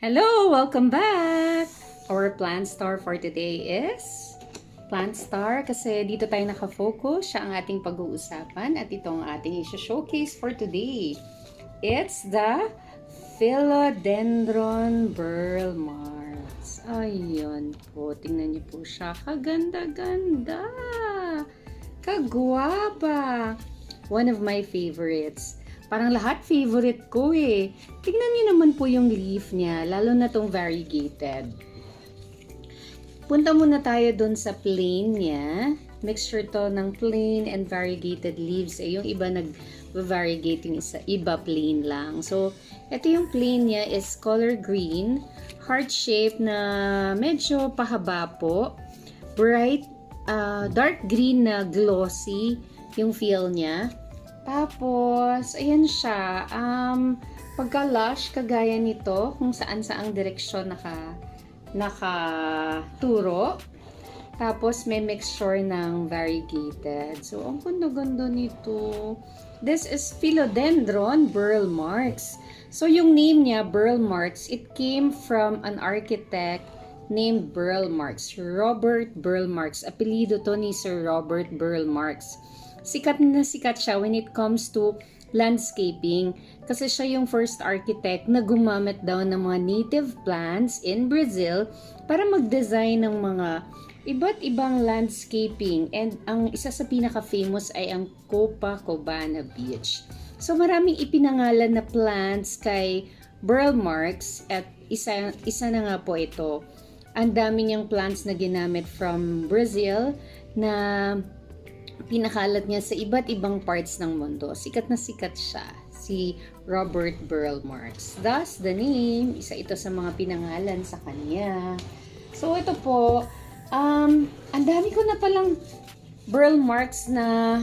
Hello! Welcome back! Our plant star for today is plant star kasi dito tayo nakafocus. Siya ang ating pag-uusapan at ito ang ating i-showcase for today. It's the Philodendron Burl Marx. Ayun po. Tingnan niyo po siya. Kaganda-ganda! Kagwapa! One of my favorites. Parang lahat favorite ko eh. Tignan niyo naman po yung leaf niya, lalo na tong variegated. Punta muna tayo dun sa plain niya. Mixture to ng plain and variegated leaves. Eh, yung iba nag-variegating isa, iba plain lang. So, ito yung plain niya is color green, heart shape na medyo pahaba po. Bright, dark green na glossy yung feel niya. Tapos, ayan siya. Pagka-lush, kagaya nito, kung saan-saang direksyon nakaturo. Tapos, may mixture ng variegated. So, ang ganda-ganda nito. This is Philodendron Burl Marx. So, yung name niya, Burl Marx, it came from an architect named Burl Marx. Robert Burl Marx. Apelido to ni Sir Robert Burl Marx. Sikat na sikat siya when it comes to landscaping kasi siya yung first architect na gumamit daw ng mga native plants in Brazil para mag-design ng mga iba't ibang landscaping, and ang isa sa pinaka-famous ay ang Copacabana Beach. So maraming ipinangalan na plants kay Burl Marx at isa na nga po ito. Ang dami niyang plants na ginamit from Brazil na pinakalat niya sa iba't ibang parts ng mundo. Sikat na sikat siya, si Robert Burl Marx. Thus, the name, isa ito sa mga pinangalan sa kanya. So, ito po, ang dami ko na palang Burl Marx na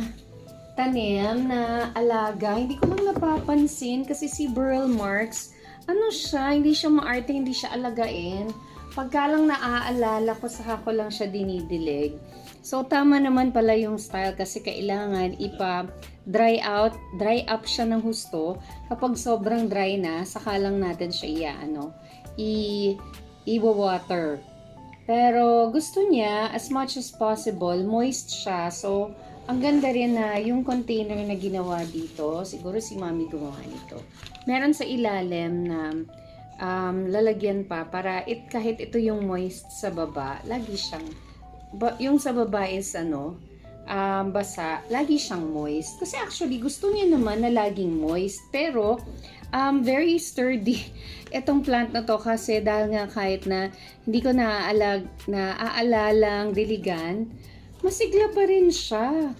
tanim, na alaga. Hindi ko lang napapansin kasi si Burl Marx, ano siya, hindi siya maarte, hindi siya alagain. Pagka lang naaalala ko, saka ko lang siya dinidilig. So, tama naman pala yung style kasi kailangan dry up siya ng husto. Kapag sobrang dry na, saka lang natin siya i-water. Pero gusto niya, as much as possible, moist siya. So, ang ganda rin na yung container na ginawa dito, siguro si Mami gumawa nito. Meron sa ilalim na lalagyan pa para kahit ito yung moist sa baba, lagi siyang yung sa baba is basa, lagi siyang moist. Kasi actually, gusto niya naman na laging moist. Pero, very sturdy itong plant na to kasi dahil nga kahit na hindi ko naaalalang diligan, masigla pa rin siya.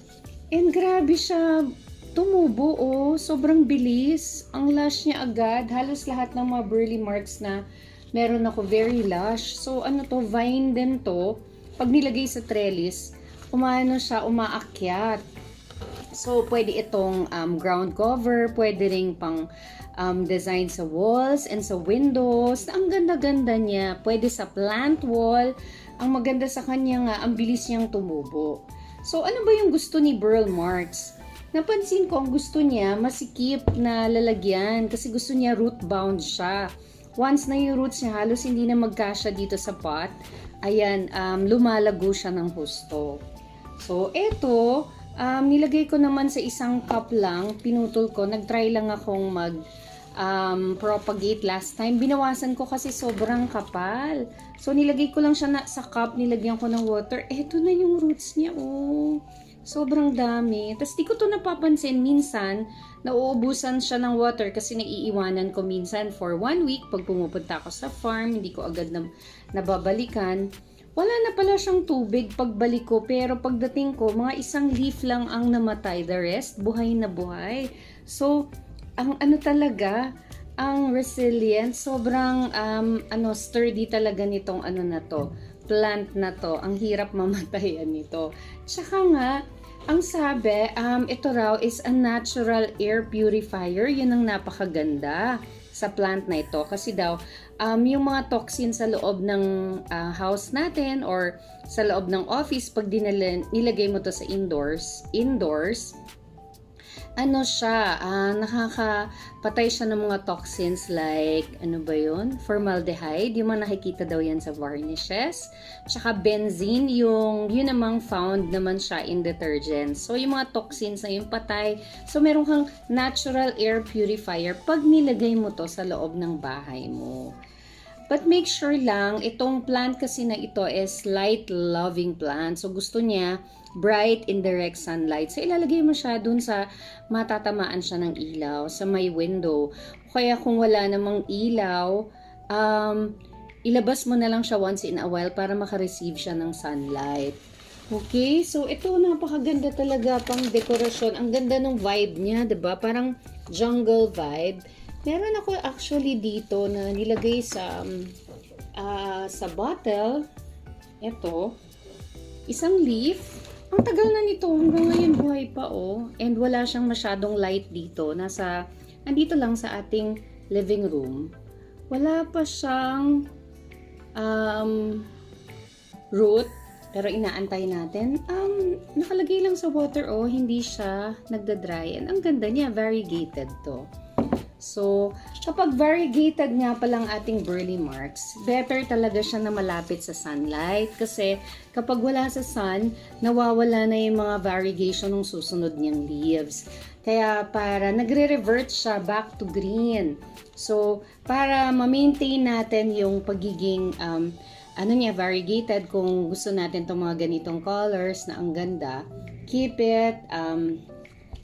And grabe siya tumubo, oh. Sobrang bilis. Ang lush niya agad. Halos lahat ng mga Burl Marx na meron ako very lush. So, vine din to. Pag nilagay sa trellis, umaakyat. So, pwede itong ground cover, pwede ring pang design sa walls and sa windows. Ang ganda-ganda niya. Pwede sa plant wall. Ang maganda sa kanya nga, ang bilis niyang tumubo. So, ano ba yung gusto ni Burl Marx? Napansin ko, ang gusto niya, masikip na lalagyan kasi gusto niya root bound siya. Once na yung roots niya, halos hindi na magkasya dito sa pot. Ayan, lumalago siya ng husto. So, eto, nilagay ko naman sa isang cup lang, pinutol ko, nagtry lang akong propagate last time. Binawasan ko kasi sobrang kapal. So, nilagay ko lang siya sa cup, nilagyan ko ng water. Eto na yung roots niya, oh. Sobrang dami. Tapos, di ko to napapansin. Minsan, nauubusan siya ng water kasi naiiwanan ko minsan for 1 week. Pag pumupunta ako sa farm, hindi ko agad nababalikan. Wala na pala siyang tubig pagbalik ko. Pero pagdating ko, mga isang leaf lang ang namatay. The rest, buhay na buhay. So, ang talaga, ang resilient, sobrang sturdy talaga nitong plant na to. Ang hirap mamatayan nito. Tsaka nga, ang sabi, ito raw is a natural air purifier. Yun ang napakaganda sa plant na ito. Kasi daw, yung mga toxin sa loob ng house natin or sa loob ng office, pag nilagay mo to sa indoors, ano siya, nakakapatay siya ng mga toxins like, ano ba yun? Formaldehyde, yung mga nakikita daw yan sa varnishes. Tsaka benzene, yun namang found naman siya in detergents. So, yung mga toxins na yung patay. So, meron kang natural air purifier pag nilagay mo to sa loob ng bahay mo. But make sure lang, itong plant kasi na ito is light-loving plant. So, gusto niya bright indirect sunlight. So, ilalagay mo siya dun sa matatamaan siya ng ilaw, sa may window. Kaya kung wala namang ilaw, ilabas mo na lang siya once in a while para makareceive siya ng sunlight. Okay, so ito napakaganda talaga pang dekorasyon. Ang ganda ng vibe niya, 'di ba? Parang jungle vibe. Meron ako actually dito na nilagay sa bottle. Ito, isang leaf. Ang tagal na nito, hanggang ngayon buhay pa and wala siyang masyadong light dito. Andito lang sa ating living room. Wala pa siyang root, pero inaantay natin. Nakalagay lang sa water hindi siya nagda-dry. And ang ganda niya, variegated to. So, kapag variegated nga palang ating burley marks, better talaga siya na malapit sa sunlight. Kasi kapag wala sa sun, nawawala na yung mga variegation ng susunod niyang leaves. Kaya para nagre-revert siya back to green. So, para ma-maintain natin yung pagiging variegated, kung gusto natin itong mga ganitong colors na ang ganda, keep it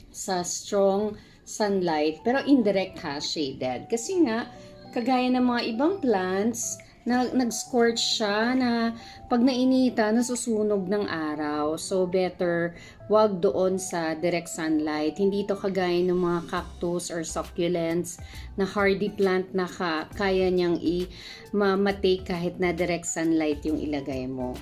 sa strong sunlight, pero indirect shaded. Kasi nga, kagaya ng mga ibang plants, na nag-scorch siya na pag nainita, nasusunog ng araw. So, better wag doon sa direct sunlight. Hindi ito kagaya ng mga cactus or succulents na hardy plant na kaya niyang i-matake kahit na direct sunlight yung ilagay mo.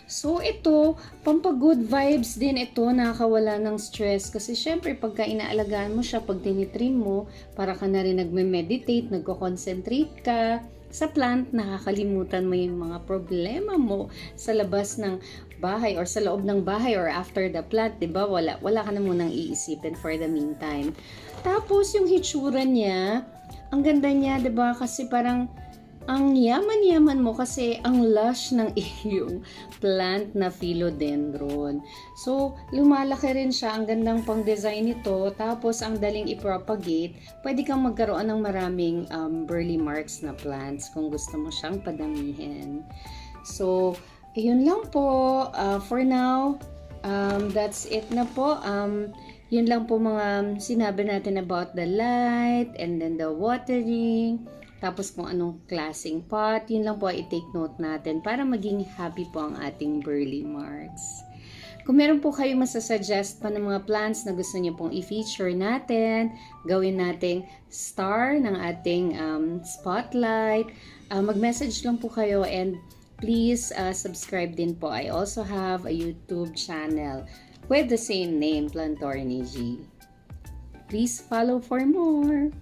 So, ito, pampagood vibes din ito, nakakawala ng stress. Kasi, syempre, pagka inaalagaan mo siya, pag tinitrim mo, para ka na rin nagme-meditate, nagko-concentrate ka sa plant, nakakalimutan mo yung mga problema mo sa labas ng bahay or sa loob ng bahay or after the plant, diba? Wala ka na munang iisipin for the meantime. Tapos, yung hitsura niya, ang ganda niya, diba? Kasi parang, ang yaman-yaman mo kasi ang lush ng iyong plant na philodendron. So, lumalaki rin siya. Ang gandang pang-design nito. Tapos, ang daling i-propagate. Pwede kang magkaroon ng maraming burley marks na plants kung gusto mo siyang padamihin. So, yun lang po. For now, that's it na po. Yun lang po mga sinabi natin about the light and then the watering. Tapos kung anong klaseng pot, yun lang po i-take note natin para maging happy po ang ating burley marks. Kung meron po kayo masasuggest pa ng mga plants na gusto niyo pong i-feature natin, gawin nating star ng ating spotlight, mag-message lang po kayo and please subscribe din po. I also have a YouTube channel with the same name, Plantorni G. Please follow for more.